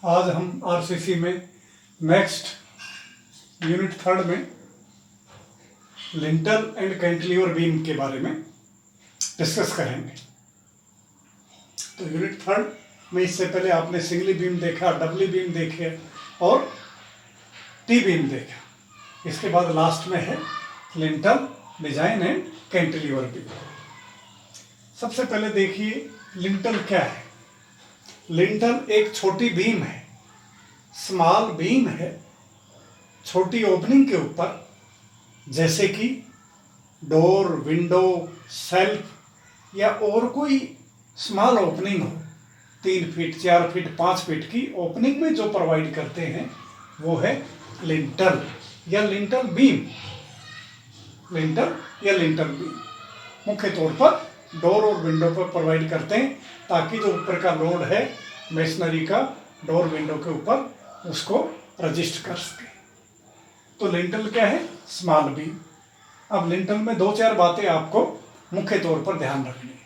आज हम आरसीसी में नेक्स्ट यूनिट 3 में लिंटल एंड कैंटिलीवर बीम के बारे में डिस्कस करेंगे। तो यूनिट 3 में इससे पहले आपने सिंगली बीम देखा, डबली बीम देखे और टी बीम देखा। इसके बाद लास्ट में है lintel design and cantilever beam. सबसे पहले देखिए लिंटल क्या है। लिंटल एक छोटी बीम है, स्मॉल बीम है, छोटी ओपनिंग के ऊपर, जैसे कि डोर, विंडो, सेल्फ या और कोई स्मॉल ओपनिंग हो, 3 फीट, 4 फीट, 5 फीट की ओपनिंग में जो प्रोवाइड करते हैं वो है लिंटल या लिंटल बीम। लिंटल या लिंटल बीम मुख्य तौर पर डोर और विंडो पर प्रोवाइड करते हैं ताकि जो ऊपर का लोड है मेसनरी का डोर विंडो के ऊपर उसको रजिस्ट कर सके। तो लिंटल क्या है? Small beam. अब लिंटल में 2-4 बातें आपको मुख्य तौर पर ध्यान रखनी है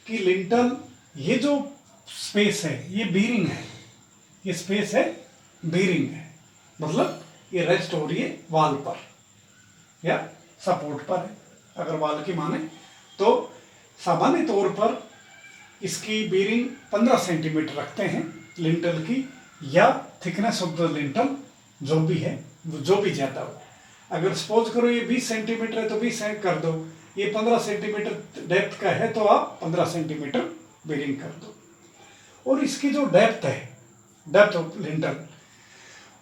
कि लिंटल ये जो स्पेस है ये बीरिंग है, ये स्पेस है बीरिंग है, मतलब ये रेस्ट हो रही है वाल पर या सपोर्ट पर है। अगर वाल की माने तो सामान्य तौर पर इसकी बीरिंग 15 सेंटीमीटर रखते हैं लिंटल की, या थिकनेस ऑफ द लिंटल जो भी है जो भी ज़्यादा हो। अगर सपोज करो ये 20 सेंटीमीटर है तो 20 कर दो, ये 15 सेंटीमीटर डेप्थ का है तो आप 15 सेंटीमीटर बीरिंग कर दो। और इसकी जो डेप्थ है, डेप्थ ऑफ लिंटल,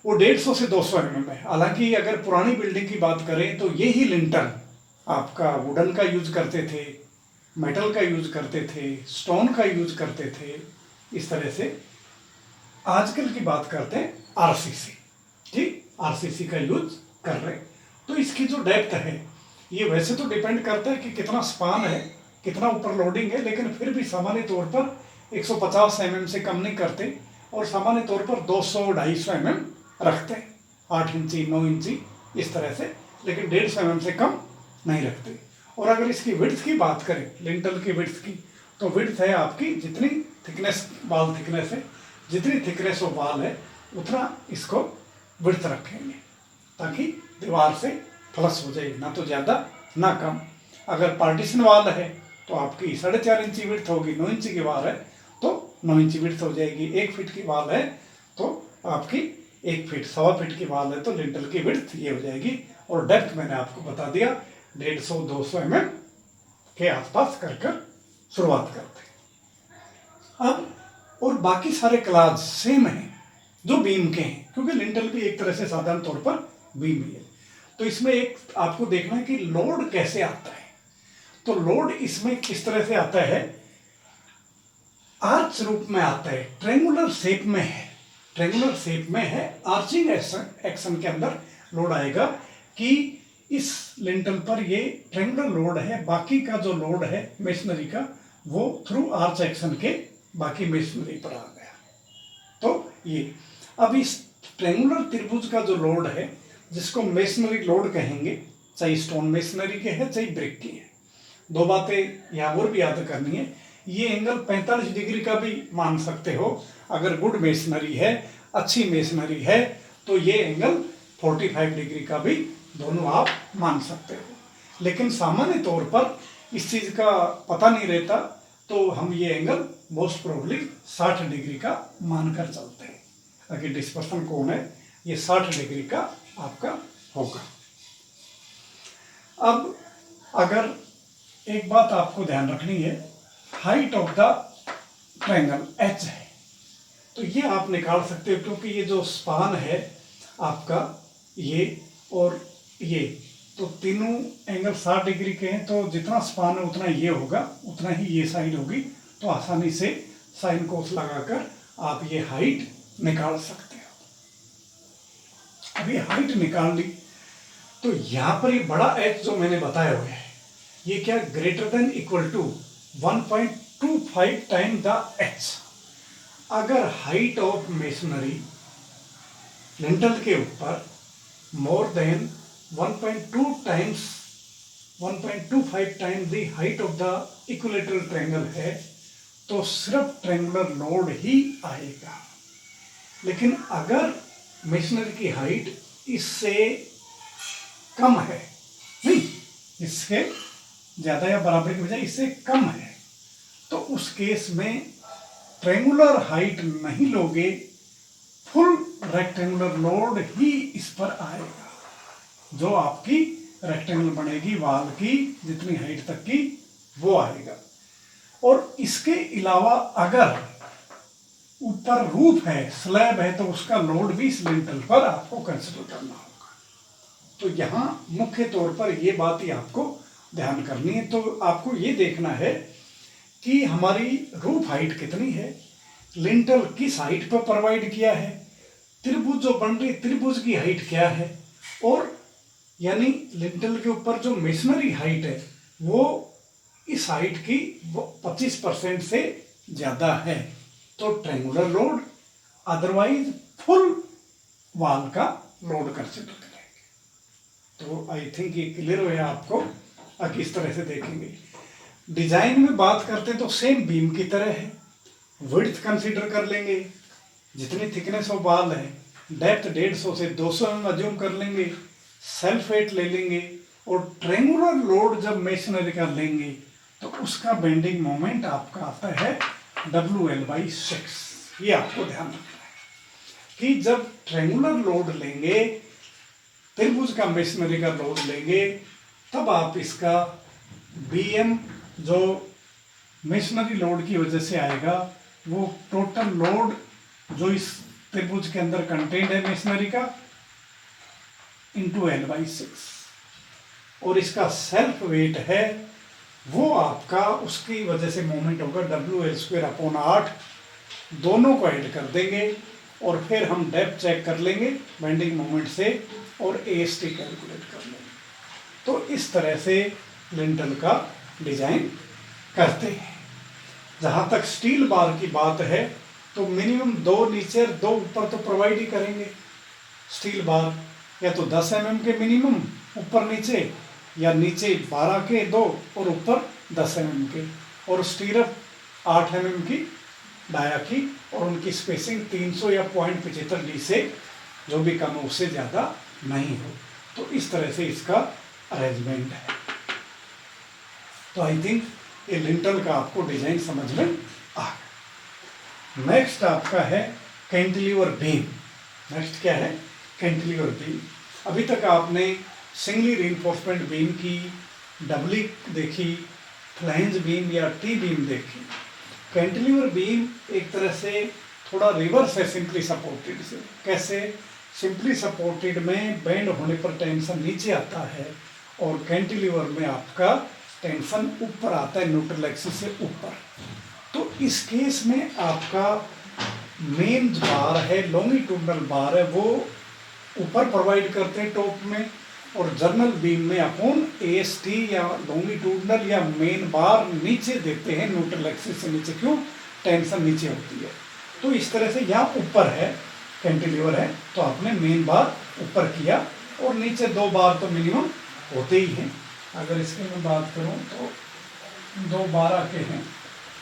वो 150 से 200 mm है। हालांकि अगर पुरानी बिल्डिंग की बात करें तो यही लिंटल आपका वुडन का यूज करते थे, मेटल का यूज करते थे, स्टोन का यूज करते थे, इस तरह से। आजकल की बात करते हैं आरसीसी, ठीक, आरसीसी का यूज कर रहे हैं। तो इसकी जो डेप्थ है ये वैसे तो डिपेंड करता है कि कितना स्पान है, कितना ऊपर लोडिंग है, लेकिन फिर भी सामान्य तौर पर 150 mm से कम नहीं करते और सामान्य तौर पर 200-250 mm रखते हैं, 8 इंची 9 इंची इस तरह से, लेकिन 150 mm से कम नहीं रखते। और अगर इसकी विड्थ की बात करें, लिंटल की विड्थ की, तो विड्थ है आपकी जितनी थिकनेस, वाल थिकनेस है, जितनी थिकनेस ऑफ वाल है उतना इसको विड्थ रखेंगे ताकि दीवार से फ्लश हो जाए, ना तो ज़्यादा ना कम। अगर पार्टीशन वाल है तो आपकी 4.5 इंची विड्थ होगी, 9 इंची की वाल है तो 9 इंची विड्थ हो जाएगी। 1 फीट की वाल है तो आपकी 1 फीट, 1.25 फीट की वाल है तो लिंटल की विड्थ ये हो जाएगी। और डेप्थ मैंने आपको बता दिया, 150-200 mm के आसपास कर शुरुआत करते हैं। अब और बाकी सारे क्लास सेम हैं जो बीम के हैं, क्योंकि लिंटल भी एक तरह से साधारण तौर पर बीम ही है। तो इसमें एक आपको देखना है कि लोड कैसे आता है। तो लोड इसमें किस तरह से आता है? आर्च रूप में आता है, ट्रेंगुलर शेप में है, ट्रेंगुलर शेप में है। आर्चिंग एक्शन के अंदर लोड आएगा कि इस लिंटल पर ये ट्रेंगुलर लोड है, बाकी का जो लोड है मेसनरी का वो थ्रू आर्च एक्शन के बाकी मेसनरी पर आ गया। तो ये अब इस ट्रेंगुलर त्रिभुज का जो लोड है जिसको मेसनरी लोड कहेंगे, चाहे स्टोन मेसनरी के है चाहे ब्रिक की है। 2 बातें यहाँ और भी याद करनी है। ये एंगल 45 डिग्री का भी मान सकते हो, अगर गुड मेसनरी है, अच्छी मेसनरी है तो ये एंगल 45 डिग्री का भी दोनों आप मान सकते हो। लेकिन सामान्य तौर पर इस चीज़ का पता नहीं रहता तो हम ये एंगल मोस्ट प्रोबेबली 60 डिग्री का मानकर चलते हैं। अगर डिस्पर्सन कोण है ये 60 डिग्री का आपका होगा। अब अगर एक बात आपको ध्यान रखनी है, height of the triangle h है तो ये आप निकाल सकते हो, क्योंकि ये जो स्पान है आपका ये और ये, तो तीनों एंगल 60 डिग्री के हैं, तो जितना स्पान है उतना ये होगा, उतना ही ये साइड होगी। तो आसानी से साइन कोस लगाकर आप ये हाइट निकाल सकते हो। अब ये हाइट निकाल ली तो यहाँ पर ये बड़ा h जो मैंने बताया हुआ है ये क्या, greater than equal to 1.25 time the h। अगर हाइट ऑफ मेसनरी लिंटल के ऊपर more than 1.25 time the height of the equilateral triangle है तो सिर्फ ट्रायंगुलर लोड ही आएगा। लेकिन अगर मेसनरी की हाइट इससे कम है, नहीं इससे ज़्यादा या बराबर की बजाय इससे कम है, तो उस केस में ट्रेंगुलर हाइट नहीं लोगे, फुल रेक्टेंगुलर लोड ही इस पर आएगा। जो आपकी रेक्टेंगल बनेगी वाल की जितनी हाइट तक की वो आएगा। और इसके अलावा अगर ऊपर रूफ है, स्लैब है, तो उसका लोड भी इस लिंटल पर आपको कंसिडर करना होगा। तो यहाँ मुख्य तौर पर ये बात ही आपको ध्यान करनी है। तो आपको ये देखना है कि हमारी रूफ हाइट कितनी है, लिंटल किस हाइट पर प्रोवाइड किया है, त्रिभुज जो बन रही त्रिभुज की हाइट क्या है, और यानी लिंटल के ऊपर जो मेसनरी हाइट है वो इस हाइट की 25% से ज़्यादा है, तो ट्रेंगुलर लोड, अदरवाइज फुल वाल का लोड कंसिडर करेंगे। तो आई थिंक ये क्लियर हो गया आपको। अब किस तरह से देखेंगे, डिजाइन में बात करते हैं तो सेम बीम की तरह है। विड्थ कंसीडर कर लेंगे, जितनी थिकनेस ऑफ वाल है, डेप्थ 150 से 200 mm अज्यूम कर लेंगे, सेल्फ वेट ले लेंगे, और ट्रेंगुलर लोड जब मेसनरी का लेंगे तो उसका बेंडिंग मोमेंट आपका आता है WL/6। ये आपको ध्यान रखना है कि जब ट्रेंगुलर लोड लेंगे, त्रिभुज का मेसनरी का लोड लेंगे, तब आप इसका BM जो मेसनरी लोड की वजह से आएगा, वो टोटल लोड जो इस त्रिभुज के अंदर कंटेंट है मेसनरी का इंटू L/6, और इसका सेल्फ वेट है वो आपका उसकी वजह से मोमेंट होगा WL²/8। दोनों को ऐड कर देंगे और फिर हम डेप्थ चेक कर लेंगे बेंडिंग मोमेंट से और AST कैलकुलेट कर लेंगे। तो इस तरह से लिंटल का डिजाइन करते हैं। जहाँ तक स्टील बार की बात है तो मिनिमम 2 नीचे 2 ऊपर तो प्रोवाइड ही करेंगे। स्टील बार या तो 10 mm के मिनिमम ऊपर नीचे, या नीचे 12 के 2 और ऊपर 10 mm के, और स्टीरअप 8 mm की डाया की, और उनकी स्पेसिंग 300 या 0.75 D से जो भी कम हो उससे ज़्यादा नहीं हो। तो इस तरह से इसका अरेंजमेंट है। तो आई थिंक ये लिंटल का आपको डिजाइन समझ में आ गया। नेक्स्ट आपका है कैंटिलीवर बीम। नेक्स्ट क्या है? Cantilever beam. अभी तक आपने सिंगली रीइंफोर्समेंट बीम की, डबली देखी, फ्लैंज बीम या टी बीम देखी। कैंटिलीवर बीम एक तरह से थोड़ा रिवर्स है सिंपली सपोर्टेड से। कैसे? सिंपली सपोर्टेड में बेंड होने पर टेंशन नीचे आता है और कैंटिलीवर में आपका टेंशन ऊपर आता है, न्यूट्रल एक्सिस से ऊपर। तो इस केस में आपका मेन बार है, लॉन्गिट्यूडनल बार है, वो ऊपर प्रोवाइड करते हैं टॉप में, और जर्नल बीम में अपन AST या लॉन्गिट्यूडनल या मेन बार नीचे देते हैं, न्यूट्रल एक्सिस से नीचे। क्यों? टेंशन नीचे होती है। तो इस तरह से यहाँ ऊपर है, कैंटिलीवर है, तो आपने मेन बार ऊपर किया और नीचे 2 बार तो मिनिमम होते ही हैं। अगर इसकी मैं बात करूं तो 2 12 के हैं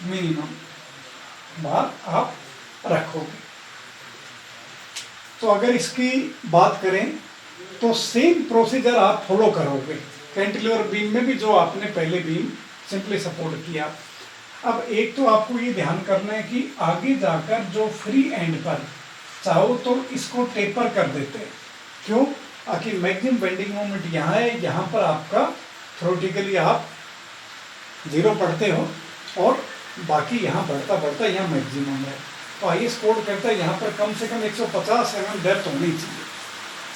मिनिमम बार आप रखोगे। तो अगर इसकी बात करें तो सेम प्रोसीजर आप फॉलो करोगे कैंटिलीवर बीम में भी, जो आपने पहले बीम सिंपली सपोर्ट किया। अब एक तो आपको ये ध्यान करना है कि आगे जाकर जो फ्री एंड पर चाहो तो इसको टेपर कर देते हैं। क्यों? ताकि मैक्सिमम बेंडिंग मोमेंट यहाँ है, यहाँ पर आपका थ्योरेटिकली आप 0 पढ़ते हो और बाकी यहाँ बढ़ता बढ़ता यहाँ मैक्सिमम है। तो IS कोड कहता है यहाँ पर कम से कम 150 mm डेप्थ होनी चाहिए,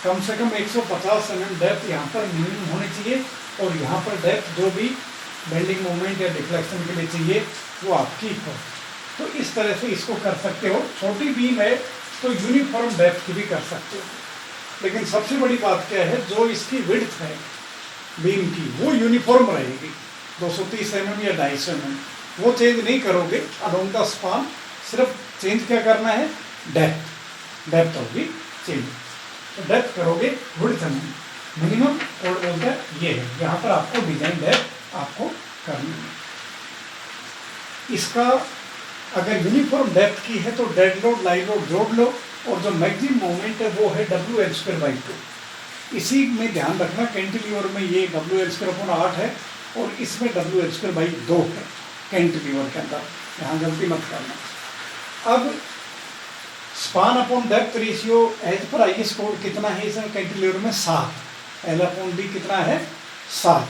कम से कम 150 mm डेप्थ यहाँ पर मिनिमम होनी चाहिए, और यहाँ पर डेप्थ जो भी बेंडिंग मोमेंट या डिफ्लेक्शन के लिए चाहिए वो आपकी हो। तो इस तरह से इसको कर सकते हो। छोटी बीम है तो यूनिफॉर्म डेप्थ की भी कर सकते हो, लेकिन सबसे बड़ी बात क्या है, जो इसकी विड्थ है बीम की वो यूनिफॉर्म रहेगी, 230 mm या 250 mm, वो चेंज नहीं करोगे अलोंग द स्पान। सिर्फ चेंज क्या करना है? डेप्थ होगी चेंज। तो डेप्थ करोगे विड्थ मिनिमम, और बोलते हैं ये है, यहाँ पर आपको डिजाइन डेप्थ आपको करनी है। इसका अगर यूनिफॉर्म डेप्थ की है तो डेड लोड लाइव लोड जोड़ लो, और जो मैक्सिमम मोमेंट है वो है WL²/2। इसी में ध्यान रखना, कैंटिलीवर में ये WL²/8 है और इसमें WL²/2 है कैंटिलीवर के अंदर, यहाँ गलती मत करना। अब span upon depth ratio as पर IS कोड कितना है इसमें कैंटिलीवर में? 7। L/D कितना है? 7,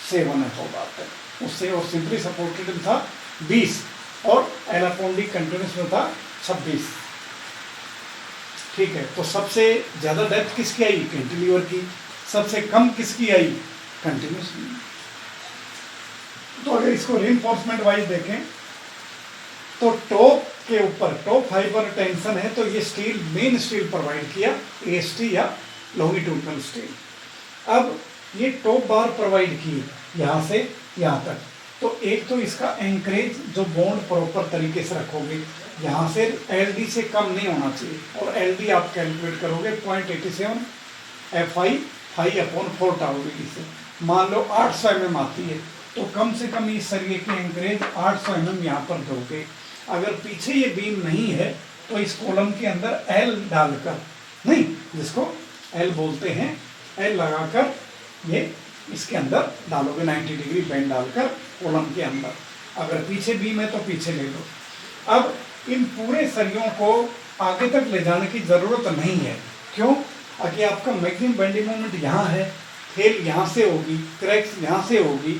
7 है बात है उससे। और सिंपली सपोर्टेड में था 20 और L/D कंटिन्यूस में था 26। ठीक है, तो सबसे ज्यादा डेप्थ किसकी आई? कैंटिलीवर की। सबसे कम किसकी आई? कंटिन्यूस की। तो अगर इसको रीइंफोर्समेंट वाइज देखें तो टॉप के ऊपर टॉप फाइबर टेंशन है तो ये स्टील, मेन स्टील प्रोवाइड किया, AST या लॉन्गिट्यूडनल स्टील। अब ये टॉप बार प्रोवाइड की यहाँ से यहाँ तक, तो एक तो इसका एंकरेज जो बॉन्ड प्रॉपर तरीके से रखोगे, यहाँ से LD से कम नहीं होना चाहिए। और LD आप कैलकुलेट करोगे 0.87 FI 5/4 टाउडी से। मान लो 800 mm आती है तो कम से कम इस सरिये की एंकरेज 800 mm यहाँ पर दोगे। अगर पीछे ये बीम नहीं है तो इस कॉलम के अंदर L डालकर, नहीं जिसको L बोलते हैं, L लगाकर ये इसके अंदर डालोगे 90 डिग्री बेंड डालकर कॉलम के अंदर। अगर पीछे बीम है तो पीछे ले लो। अब इन पूरे सरियों को आगे तक ले जाने की जरूरत नहीं है। क्यों? अगर आपका मैक्सिमम बेंडिंग मोमेंट यहाँ है, फेल यहाँ से होगी, क्रैक्स यहाँ से होगी,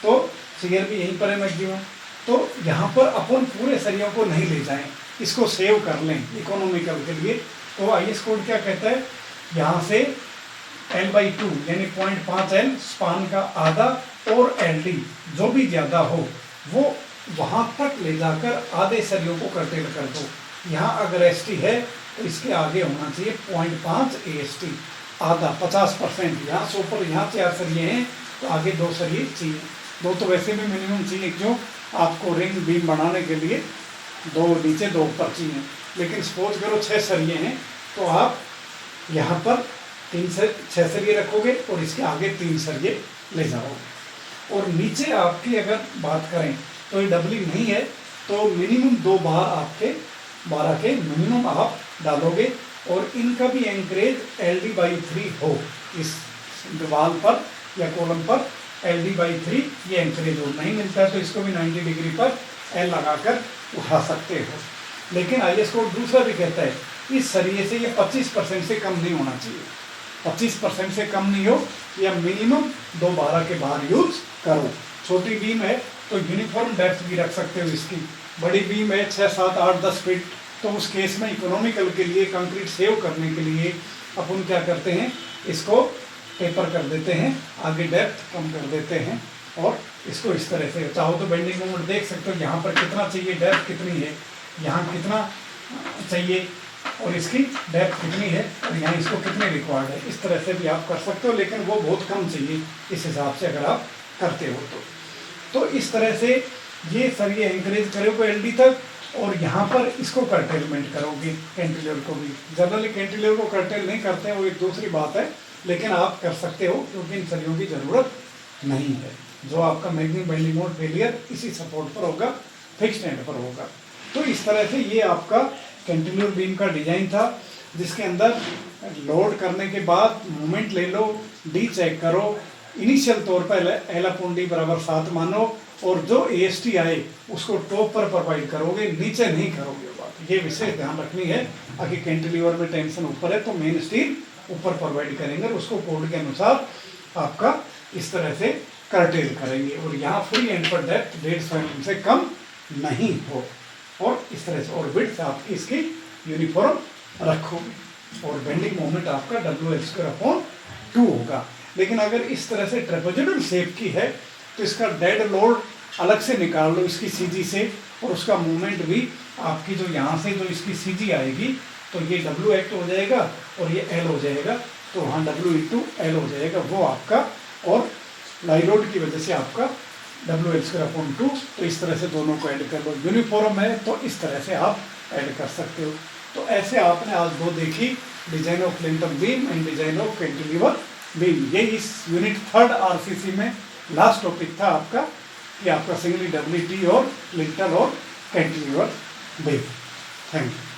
तो शियर भी यहीं पर है मैक्सिमम, तो यहाँ पर अपन पूरे सरियों को नहीं ले जाएं, इसको सेव कर लें इकोनॉमिकल के लिए। तो IS कोड क्या कहता है? यहाँ से L/2 यानी 0.5 L स्पान का आधा और LD जो भी ज़्यादा हो वो वहाँ तक ले जाकर आधे सरियों को कर्टेल कर दो। यहाँ अगर ST है तो इसके आगे होना चाहिए 0.5 AST, आधा 50%। यहाँ 100 पर यहाँ 4 सरिये हैं तो आगे 2 सरिये चाहिए। 2 तो वैसे भी मिनिमम चाहिए, क्यों? आपको रिंग बीम बनाने के लिए 2 नीचे 2 ऊपर चाहिए। लेकिन सपोज करो 6 सरिये हैं तो आप यहाँ पर 3 से 6 सरिये रखोगे और इसके आगे 3 सरिये ले जाओगे। और नीचे आपकी अगर बात करें तो ये डबली नहीं है तो मिनिमम 2 बार आपके 12 के मिनिमम आप डालोगे। और इनका भी एंकरेज LD/3 हो, इस दीवार पर या कॉलम पर LD/3 ये एंकरेज हो। नहीं मिलता है तो इसको भी 90 डिग्री पर L लगाकर उठा सकते हो। लेकिन IS कोड दूसरा भी कहता है इस सरिये से ये 25% से कम नहीं होना चाहिए। 25% से कम नहीं हो या मिनिमम 2/12 के बाहर यूज करो। छोटी बीम है तो यूनिफॉर्म डेप्थ भी रख सकते हो इसकी। बड़ी बीम है 6, 7, 8, 10 फीट, तो उस केस में इकोनॉमिकल के लिए, कंक्रीट सेव करने के लिए अपन क्या करते हैं, इसको टेपर कर देते हैं, आगे डेप्थ कम कर देते हैं और इसको इस तरह से। चाहो तो बेंडिंग मोमेंट देख सकते हो, यहाँ पर कितना चाहिए, डेप्थ कितनी है, यहाँ कितना चाहिए और इसकी डेप्थ कितनी है और यहाँ इसको कितने रिक्वायर्ड है। इस तरह से भी आप कर सकते हो, लेकिन वो बहुत कम चाहिए इस हिसाब से अगर आप करते हो तो इस तरह से ये सरिये एंकरेज करोगे LD तक और यहाँ पर इसको कर्टेलमेंट करोगे कैंटिलीवर को भी। जनरली कैंटिलीवर को कर्टेल नहीं करते, वो एक दूसरी बात है, लेकिन आप कर सकते हो क्योंकि इन सरियों की ज़रूरत नहीं है। जो आपका मैक्सिमम बेंडिंग मोमेंट फेलियर इसी सपोर्ट पर होगा, फिक्स्ड एंड पर होगा। तो इस तरह से ये आपका कैंटिलीवर बीम का डिजाइन था, जिसके अंदर लोड करने के बाद मोमेंट ले लो, D चेक करो, इनिशियल तौर पर L/D बराबर 7 मानो और जो AST आए उसको टॉप पर प्रोवाइड करोगे, नीचे नहीं करोगे। बात ये विशेष ध्यान रखनी है। अगर कैंटिलीवर में टेंशन ऊपर है तो मेन स्टील ऊपर प्रोवाइड करेंगे, उसको कोड के अनुसार आपका इस तरह से कर्टेल करेंगे। और यहाँ फ्री एंड पर डेप्थ 150 mm से कम नहीं हो और इस तरह से। और विड्थ आपकी इसकी यूनिफॉर्म रखोगे और बेंडिंग मोमेंट आपका WL²/2 होगा। लेकिन अगर इस तरह से ट्रेपेजोइडल शेप की है तो इसका डेड लोड अलग से निकाल लो इसकी CG से और उसका मूवमेंट भी आपकी जो यहाँ से जो इसकी CG आएगी तो ये W एक्ट हो जाएगा और ये L हो जाएगा, तो वहाँ W/L हो जाएगा वो आपका। और लाई लोड की वजह से आपका WL²/2। तो इस तरह से दोनों को ऐड कर लो। यूनिफॉर्म है तो इस तरह से आप ऐड कर सकते हो। तो ऐसे आपने आज 2 देखी, design of lintel beam and design of cantilever beam. ये इस यूनिट 3rd RCC में लास्ट टॉपिक था आपका कि आपका सिंगली WT और लिंटल और कैंटिलीवर बीम। Thank you.